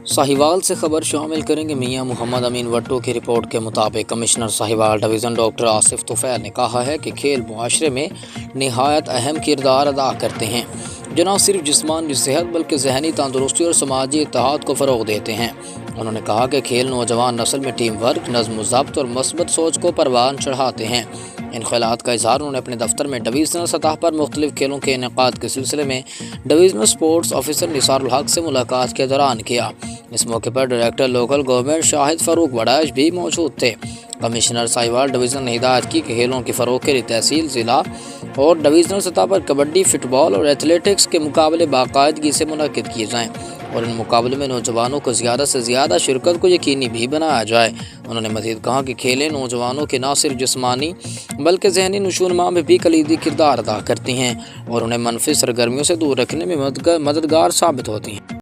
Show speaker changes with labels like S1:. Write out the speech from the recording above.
S1: साहिवाल से खबर शामिल करेंगे। मियां मोहम्मद अमीन वट्टो की रिपोर्ट के मुताबिक commissioner Sahiwal division doctor Asif Tufail ने कहा है कि खेल मुआशरे में निहायत अहम किरदार अदा करते हैं, जो न सिर्फ जिस्मानी सेहत बल्कि जहनी तंदुरुस्ती और समाजी इत्तेहाद को फ़रोग़ देते हैं। उन्होंने कहा कि खेल नौजवान नस्ल में टीम वर्क, नज़्म ज़ब्त और मस्बत सोच को परवान चढ़ाते हैं। इन ख़यालात का इज़हार उन्होंने अपने दफ्तर में डिवीज़नल सतह पर मुख्तलिफ खेलों के इनेकाद के सिलसिले में डिवीज़नल स्पोर्ट्स ऑफिसर निसारुल हक से मुलाकात के दौरान किया। इस मौके पर director local government Shahid Farooq Waraich भी मौजूद थे। कमिश्नर साहिवाल डिवीज़न ने हिदायत की कि खेलों के फ़रोग़ के लिए तहसील, ज़िला और डिवीज़नल सतह पर कबड्डी, फ़ुटबॉल और एथलेटिक्स के मुकाबले बाकायदगी से मुनक़्क़िद किए जाएँ और इन मुकाबले में नौजवानों को ज़्यादा से ज़्यादा शिरकत को यकीनी भी बनाया जाए। उन्होंने मज़ीद कहा कि खेलें नौजवानों के न सिर्फ जिस्मानी बल्कि ज़हनी नशोनुमा में भी कलीदी किरदार अदा करती हैं और उन्हें मनफी सरगर्मियों से दूर रखने में मददगार साबित होती हैं।